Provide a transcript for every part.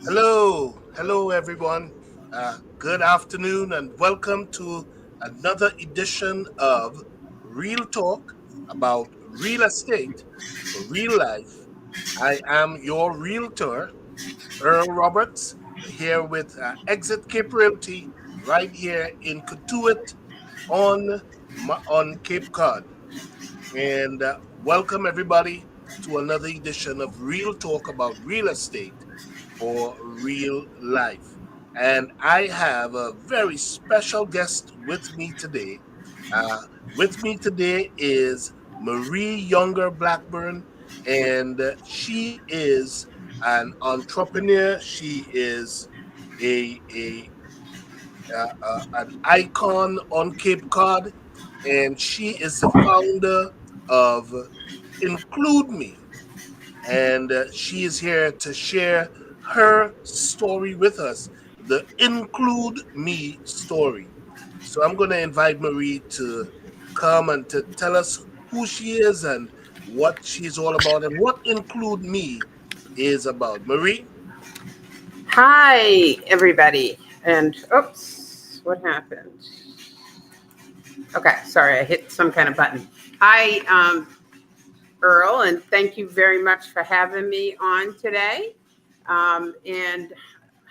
Hello, everyone. Good afternoon, and welcome to another edition of Real Talk about real estate for real life. I am your realtor, Earl Roberts, here with Exit Cape Realty, right here in Cotuit on Cape Cod. And welcome everybody to another edition of Real Talk about real estate for real life. And I have a very special guest with me today. Uh, with me today is Marie Younger Blackburn, and she is an entrepreneur. She is an icon on Cape Cod, and she is the founder of Include Me, and she is here to share her story with us, the Include Me story. So I'm going to invite Marie to come and to tell us who she is and what she's all about and what Include Me is about. Marie? Hi, everybody. And oops, what happened? Okay, sorry, I hit some kind of button. Hi, Earl, and thank you very much for having me on today. And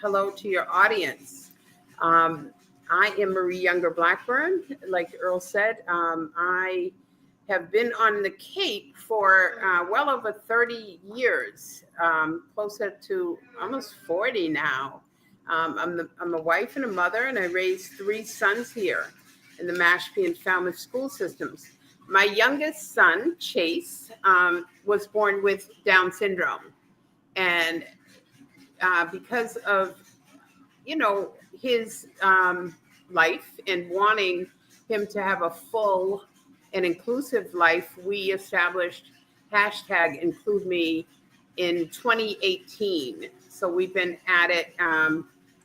hello to your audience. Um, I am Marie Younger Blackburn. Like Earl said, I have been on the Cape for well over 30 years, closer to almost 40 now. I'm a wife and a mother, and I raised three sons here in the Mashpee and Falmouth school systems. My youngest son, Chase, was born with Down syndrome. And because of his life and wanting him to have a full and inclusive life, we established hashtag Include Me in 2018. So we've been at it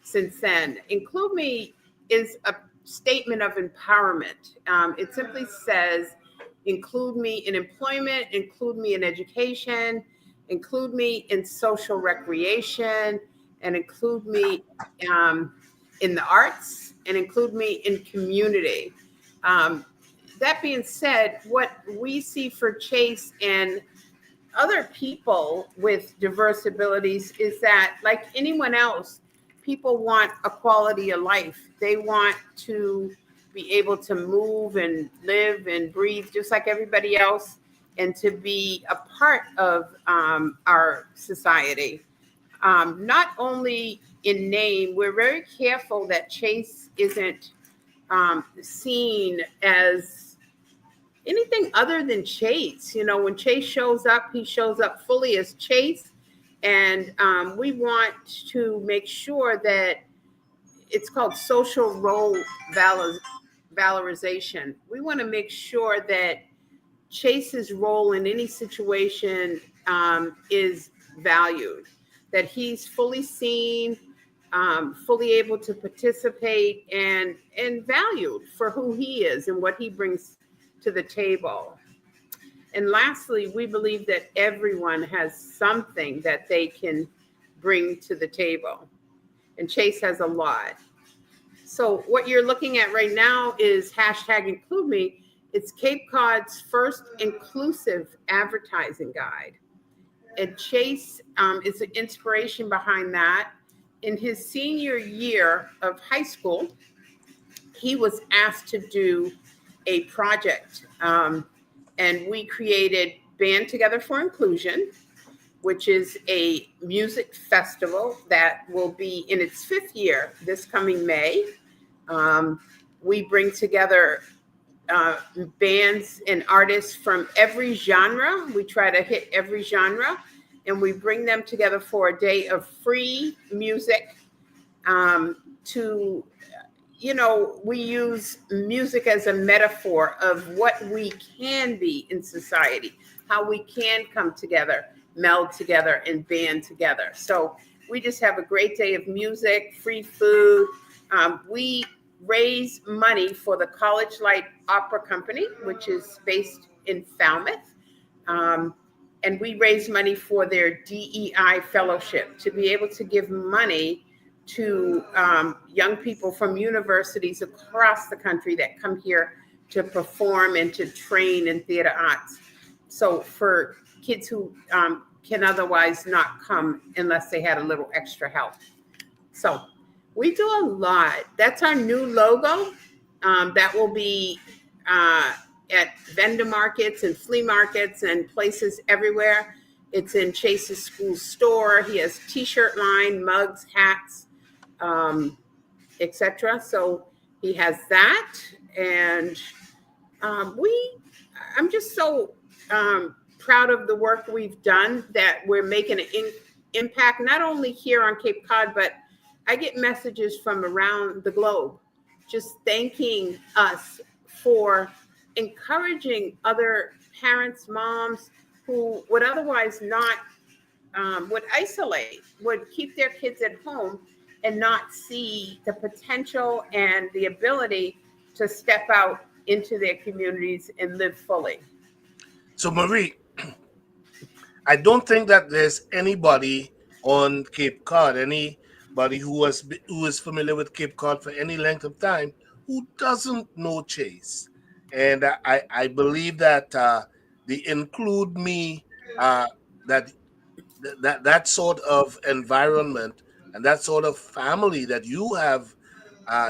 since then. Include Me is a statement of empowerment. It simply says, include me in employment, include me in education, include me in social recreation, and include me um, in the arts, and include me in community. Um, that being said, what we see for Chase and other people with diverse abilities is that, like anyone else, people want a quality of life. They want to be able to move and live and breathe just like everybody else, and to be a part of our society. Not only in name, we're very careful that Chase isn't seen as anything other than Chase. You know, when Chase shows up, he shows up fully as Chase. And we want to make sure that it's called social role valorization. We want to make sure that Chase's role in any situation is valued, that he's fully seen, fully able to participate, and valued for who he is and what he brings to the table. And lastly, we believe that everyone has something that they can bring to the table. And Chase has a lot. So what you're looking at right now is hashtag Include Me. It's Cape Cod's first inclusive advertising guide. And Chase is the inspiration behind that. In his senior year of high school, he was asked to do a project. And we created Band Together for Inclusion, which is a music festival that will be in its fifth year this coming May. Um, we bring together uh, bands and artists from every genre. We try to hit every genre, and we bring them together for a day of free music to we use music as a metaphor of what we can be in society, how we can come together, meld together, and band together. So we just have a great day of music, free food. We raise money for the College Light Opera Company, which is based in Falmouth. Um, and we raise money for their DEI fellowship to be able to give money to young people from universities across the country that come here to perform and to train in theater arts. So for kids who can otherwise not come unless they had a little extra help. So we do a lot. That's our new logo. That will be at vendor markets and flea markets and places everywhere. It's in Chase's school store. He has t-shirt line, mugs, hats, etc. So he has that. And I'm just so proud of the work we've done, that we're making an impact, not only here on Cape Cod, but I get messages from around the globe just thanking us for encouraging other parents, moms who would otherwise not, would isolate, would keep their kids at home and not see the potential and the ability to step out into their communities and live fully. So, Marie, I don't think that there's anybody on Cape Cod, anybody who is familiar with Cape Cod for any length of time, who doesn't know Chase. And I believe that the Include Me, that sort of environment and that sort of family that you have,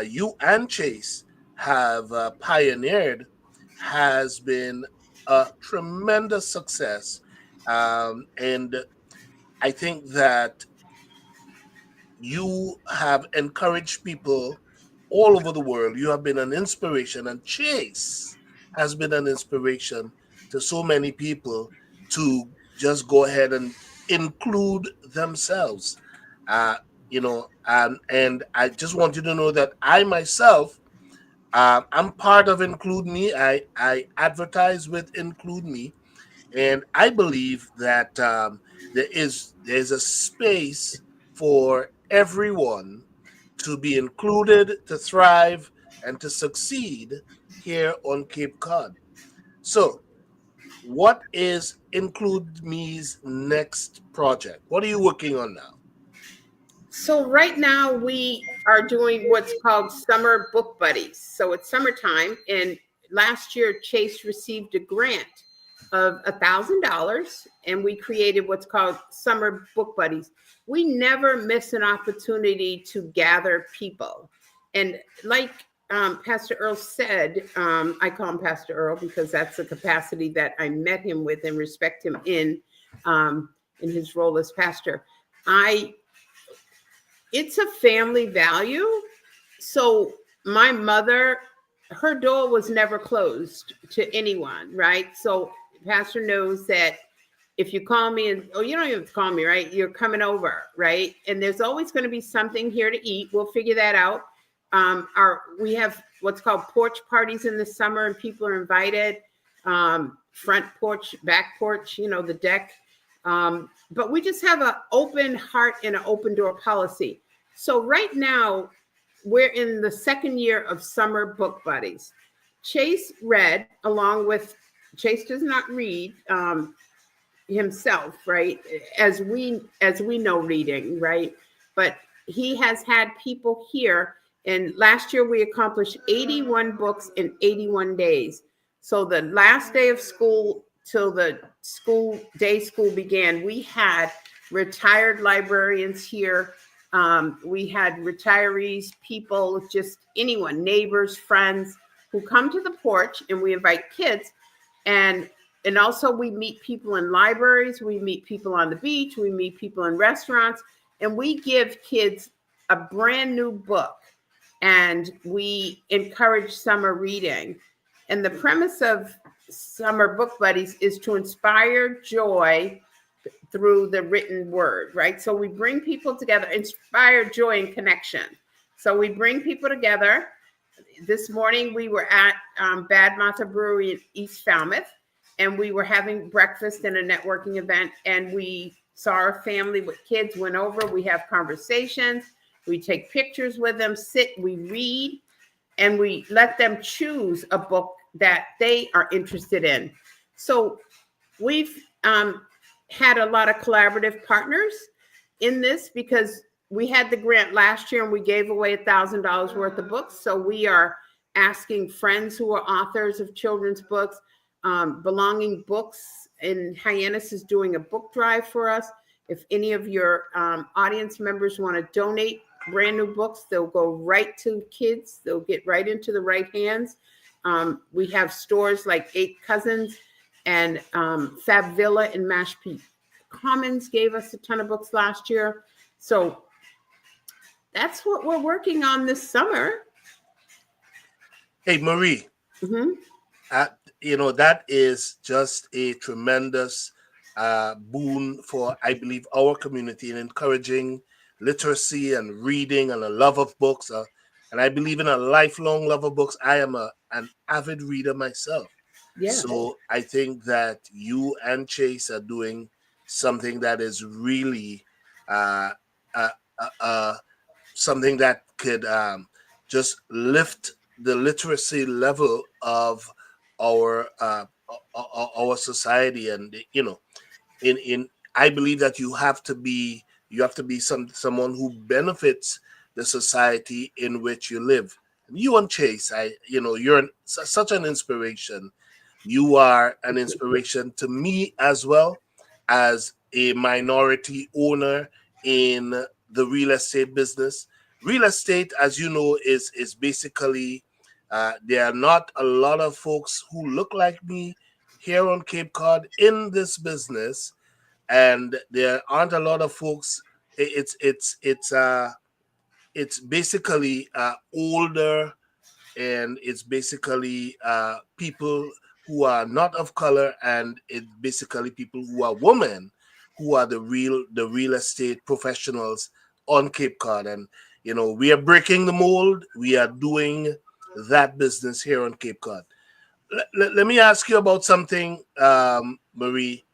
you and Chase have pioneered, has been a tremendous success. And I think that you have encouraged people all over the world. You have been an inspiration, and Chase has been an inspiration to so many people to just go ahead and include themselves. Uh, and I just want you to know that I myself, I'm part of Include Me. I advertise with Include Me, and I believe that there's a space for everyone to be included, to thrive, and to succeed here on Cape Cod. So, what is Include Me's next project? What are you working on now? So right now we are doing what's called Summer Book Buddies. So it's summertime, and last year Chase received a grant of $1,000, and we created what's called Summer Book Buddies. We never miss an opportunity to gather people. And like Pastor Earl said, I call him Pastor Earl because that's the capacity that I met him with and respect him in his role as pastor. It's a family value. So my mother, her door was never closed to anyone, right? So Pastor knows that if you call me and, you don't even have to call me, right? You're coming over, right? And there's always going to be something here to eat. We'll figure that out. We have what's called porch parties in the summer, and people are invited. Front porch, back porch, the deck. But we just have an open heart and an open door policy. So right now, we're in the second year of Summer Book Buddies. Chase read, Chase does not read himself, right? As we know reading, right? But he has had people here, and last year we accomplished 81 books in 81 days. So the last day of school till the school began, we had retired librarians here. We had retirees, people, just anyone, neighbors, friends who come to the porch, and we invite kids. And also we meet people in libraries, we meet people on the beach, we meet people in restaurants, and we give kids a brand new book, and we encourage summer reading. And the premise of Summer Book Buddies is to inspire joy through the written word, right? So we bring people together, inspire joy and connection. So we bring people together. This morning we were at Bad Martha Brewery in East Falmouth, and we were having breakfast and a networking event, and we saw a family with kids, went over, we have conversations, we take pictures with them, we read, and we let them choose a book that they are interested in. So we've had a lot of collaborative partners in this because we had the grant last year and we gave away $1,000 worth of books. So we are asking friends who are authors of children's books, Belonging Books in Hyannis is doing a book drive for us. If any of your audience members want to donate brand new books, they'll go right to kids. They'll get right into the right hands. We have stores like 8 Cousins and Fab Villa in Mashpee Commons gave us a ton of books last year. So that's what we're working on this summer. Hey, Marie, Mm-hmm. that is just a tremendous boon for, I believe, our community in encouraging literacy and reading and a love of books. And I believe in a lifelong love of books. I am an avid reader myself. Yeah. So I think that you and Chase are doing something that is really something that could just lift the literacy level of our society. And in I believe that you have to be someone who benefits the society in which you live. You and Chase, you're such an inspiration. You are an inspiration to me as well, as a minority owner in the real estate business. Real estate, as you know, is basically there are not a lot of folks who look like me here on Cape Cod in this business, and there aren't a lot of folks. It's basically older, and it's basically people who are not of color, and it's basically people who are women who are the real estate professionals on Cape Cod. And we are breaking the mold. We are doing that business here on Cape Cod. Let me ask you about something, Marie,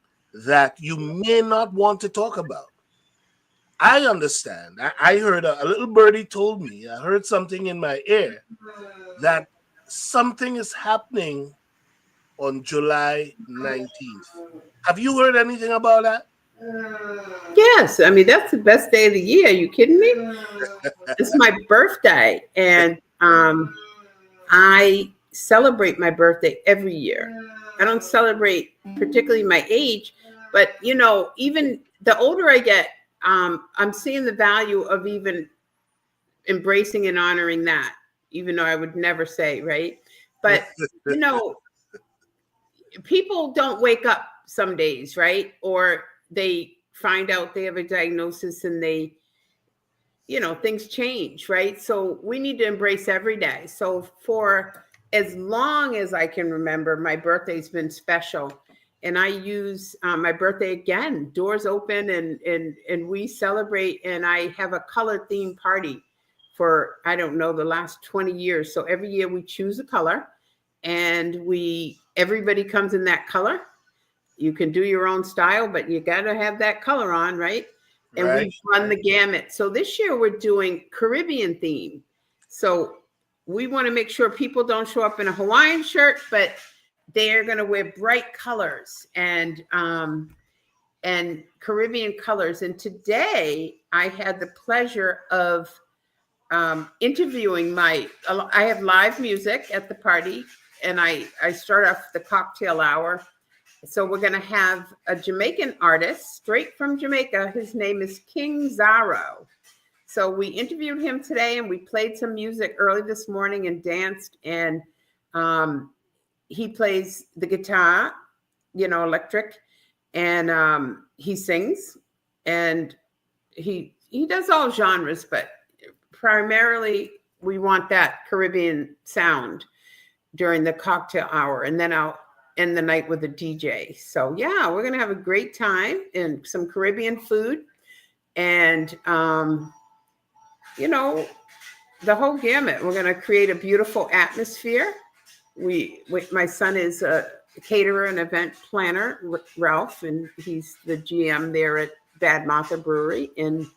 that you may not want to talk about. I understand. I heard a little birdie told me, I heard something in my ear that something is happening on July 19th. Have you heard anything about that? Yes. I mean, that's the best day of the year. Are you kidding me? It's my birthday. And I celebrate my birthday every year. I don't celebrate particularly my age, but even the older I get, I'm seeing the value of even embracing and honoring that, even though I would never say, right? But, people don't wake up some days, right? Or they find out they have a diagnosis and they, things change, right? So we need to embrace every day. So for as long as I can remember, my birthday's been special. And I use my birthday again, doors open, and we celebrate. And I have a color themed party for, I don't know, the last 20 years. So every year we choose a color, and everybody comes in that color. You can do your own style, but you got to have that color on, right? And we run the gamut. So this year we're doing Caribbean theme. So we want to make sure people don't show up in a Hawaiian shirt, but they're going to wear bright colors and Caribbean colors. And today I had the pleasure of interviewing I have live music at the party, and I start off the cocktail hour. So we're going to have a Jamaican artist straight from Jamaica. His name is King Zaro. So we interviewed him today, and we played some music early this morning and danced. And he plays the guitar, electric, and he sings, and he does all genres, but primarily we want that Caribbean sound during the cocktail hour. And then I'll end the night with a DJ. So yeah, we're going to have a great time and some Caribbean food, and, the whole gamut. We're going to create a beautiful atmosphere. My son is a caterer and event planner, Ralph, and he's the GM there at Bad Martha Brewery in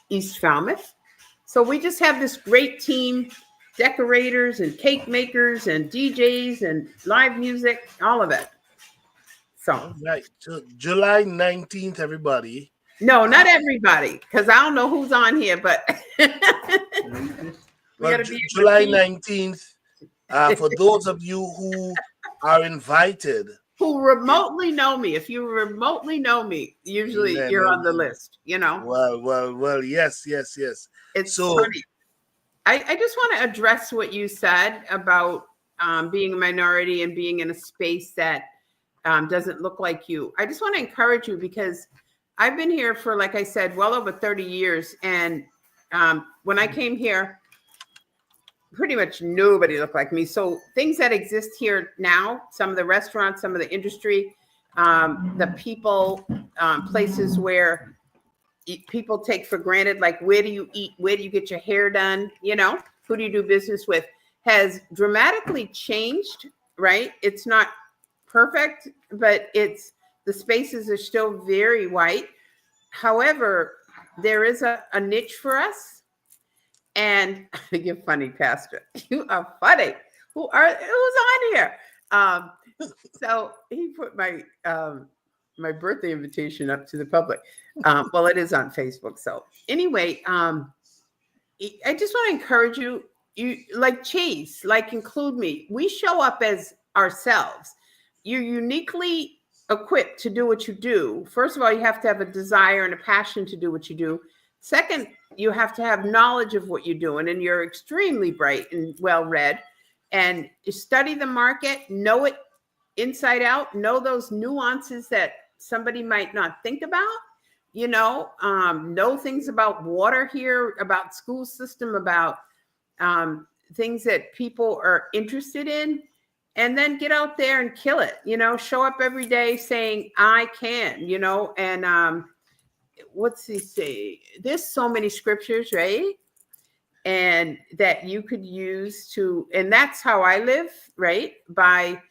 East Falmouth. So we just have this great team, decorators and cake makers and DJs and live music, all of it. So All right. So July 19th, everybody. no, not everybody, because I don't know who's on here, but we Well, got to be able to July feed 19th, for those of you who are invited. who remotely know me. If you remotely know me, usually Amen. you're on the list. You know, Well, yes. it's So, funny. I just want to address what you said about being a minority and being in a space that doesn't look like you. I just want to encourage you because I've been here for, like I said, well over 30 years. And when I came here, pretty much nobody looked like me. So things that exist here now, some of the restaurants, some of the industry, the people, places where people take for granted, like where do you eat, where do you get your hair done, you know, who do you do business with, has dramatically changed, right? It's not perfect, but the spaces are still very white. However, there is a niche for us. And you're funny, Pastor. You are funny. Who's on here? Um, so he put my birthday invitation up to the public. Well, it is on Facebook. So anyway, I just want to encourage you. You like Chase, like include me. We show up as ourselves. You're uniquely equipped to do what you do. First of all, you have to have a desire and a passion to do what you do. Second, you have to have knowledge of what you're doing, and you're extremely bright and well read. And you study the market, know it inside out, know those nuances that somebody might not think about, know things about water here, about school system, about things that people are interested in, and then get out there and kill it, show up every day saying, I can, and what's he say? There's so many scriptures, right? And that you could use and that's how I live, right? By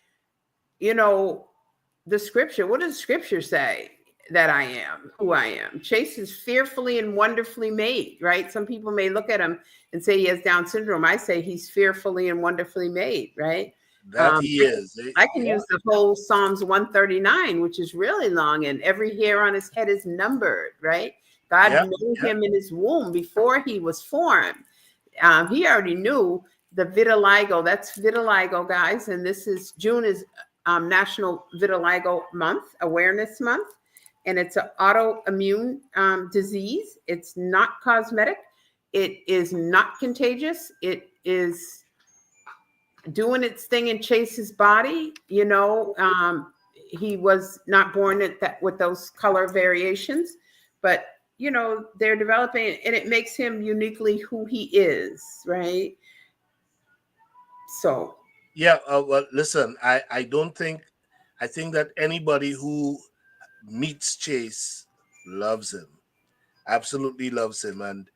the scripture. What does the scripture say that I am who I am? Chase is fearfully and wonderfully made, right? Some people may look at him and say he has Down syndrome. I say he's fearfully and wonderfully made, right? that he is. I can use the whole Psalms 139, which is really long, and every hair on his head is numbered, right? God knew him in his womb before he was formed. He already knew the vitiligo. That's vitiligo, guys. And June is National Vitiligo Month, Awareness Month. And it's an autoimmune disease. It's not cosmetic. It is not contagious. It is doing its thing in Chase's body. He was not born with those color variations, but they're developing, and it makes him uniquely who he is, right? So well, listen, I think that anybody who meets Chase loves him, absolutely loves him. And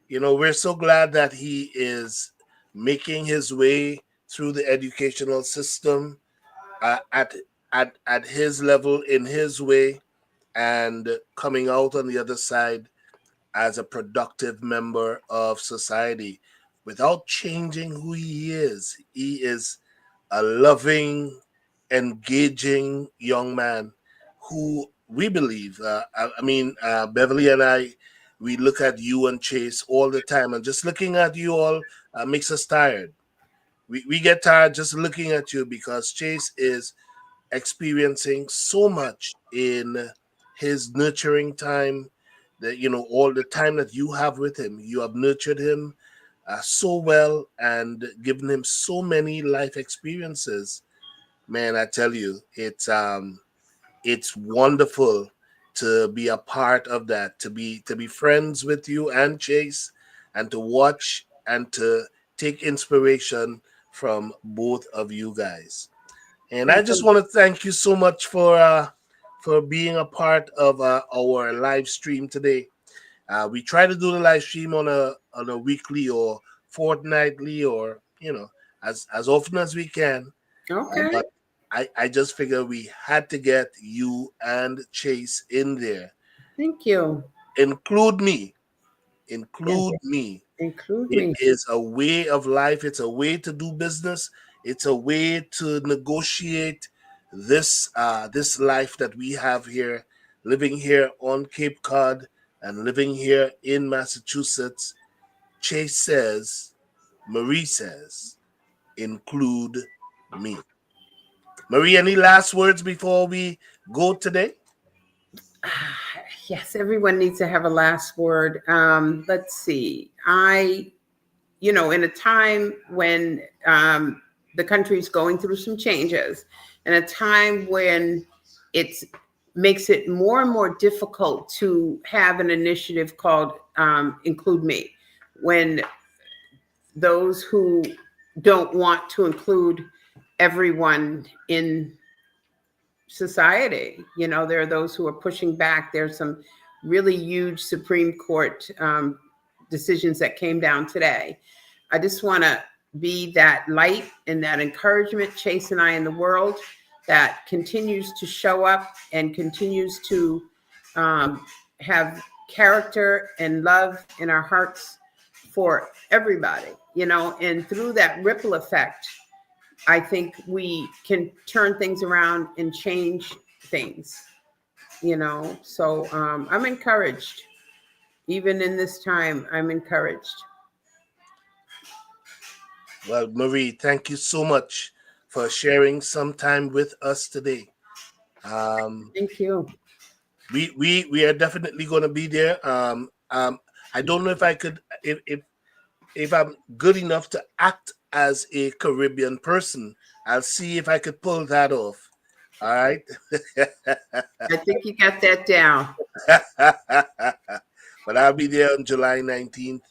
we're so glad that he is making his way through the educational system at his level, in his way, and coming out on the other side as a productive member of society without changing who he is. He is a loving, engaging young man who we believe, Beverly and I, we look at you and Chase all the time, and just looking at you all makes us tired. We get tired just looking at you, because Chase is experiencing so much in his nurturing time, that all the time that you have with him. You have nurtured him so well and given him so many life experiences. Man, I tell you, it's wonderful to be a part of that, to be friends with you and Chase, and to watch and to take inspiration from both of you guys. And I just want to thank you so much for being a part of our live stream today. We try to do the live stream on a weekly or fortnightly, or as often as we can. okay. But I just figured we had to get you and Chase in there. Thank you. Include me. Include me. Include It me. is a way of life. It's a way to do business. It's a way to negotiate this life that we have here, living here on Cape Cod and living here in Massachusetts. Chase says, Marie says, include me. Marie, any last words before we go today? Yes, everyone needs to have a last word. Let's see. In a time when the country is going through some changes, and a time when it makes it more and more difficult to have an initiative called Include Me, when those who don't want to include everyone in society, there are those who are pushing back. There's some really huge Supreme Court decisions that came down today. I just want to be that light and that encouragement, Chase and I, in the world that continues to show up and continues to have character and love in our hearts for everybody, and through that ripple effect, I think we can turn things around and change things, so I'm encouraged. Even in this time, I'm encouraged. Well, Marie, thank you so much for sharing some time with us today. Thank you. We are definitely going to be there. I don't know if I could, if I'm good enough to act as a Caribbean person. I'll see if I could pull that off. All right. I think you got that down. But I'll be there on July 19th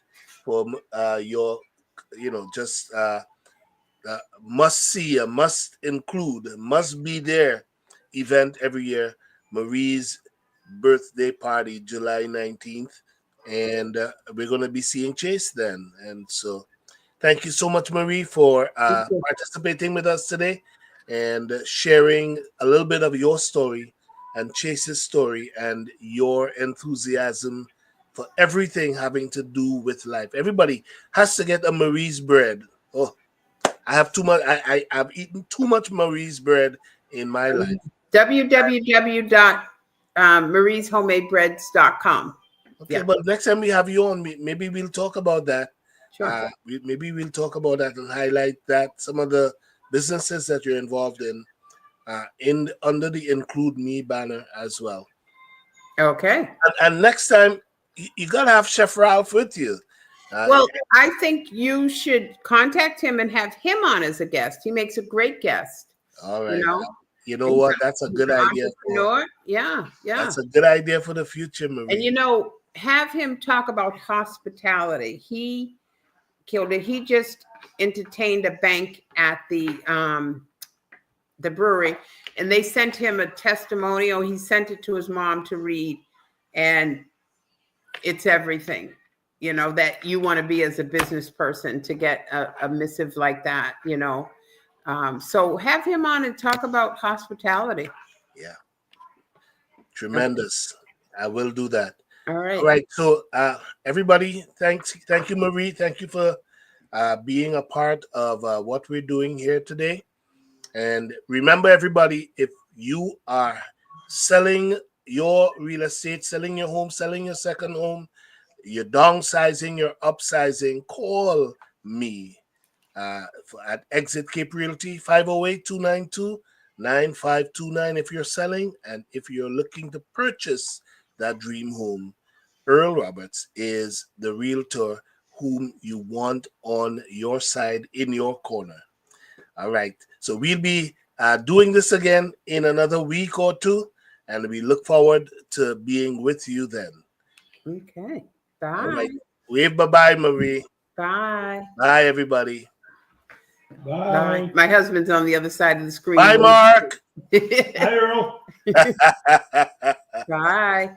for your, just must see, a must include, must be there event every year. Marie's birthday party, July 19th. And we're going to be seeing Chase then. And so thank you so much, Marie, for participating with us today and sharing a little bit of your story and Chase's story and your enthusiasm for everything having to do with life. Everybody has to get a Marie's bread. Oh, I have too much. I've eaten too much Marie's bread in my life. www.marieshomemade.breads.com. Okay, yeah. But next time we have you on, maybe we'll talk about that. Sure. Maybe we'll talk about that and highlight that some of the businesses that you're involved in under the Include Me banner as well. Okay. And next time you gotta have Chef Ralph with you. Well, I think you should contact him and have him on as a guest. He makes a great guest. All right. You know what? That's a good idea. Yeah. That's a good idea for the future, Marie. And have him talk about hospitality. He killed it. He just entertained a bank at the brewery, and they sent him a testimonial. He sent it to his mom to read, and it's everything, that you want to be as a business person to get a missive like that, So have him on and talk about hospitality. Yeah. Tremendous. I will do that. All right. All right. So everybody, thank you, Marie. Thank you for being a part of what we're doing here today. And remember, everybody, if you are selling your real estate, selling your home, selling your second home, you're downsizing, you're upsizing, call me at Exit Cape Realty, 508-292-9529 if you're selling. And if you're looking to purchase that dream home, Earl Roberts is the realtor whom you want on your side, in your corner. All right. So we'll be doing this again in another week or two, and we look forward to being with you then. Okay. Bye. All right. Wave bye-bye, Marie. Bye. Bye, everybody. Bye. My husband's on the other side of the screen. Bye, Mark. Hi, Earl. Bye.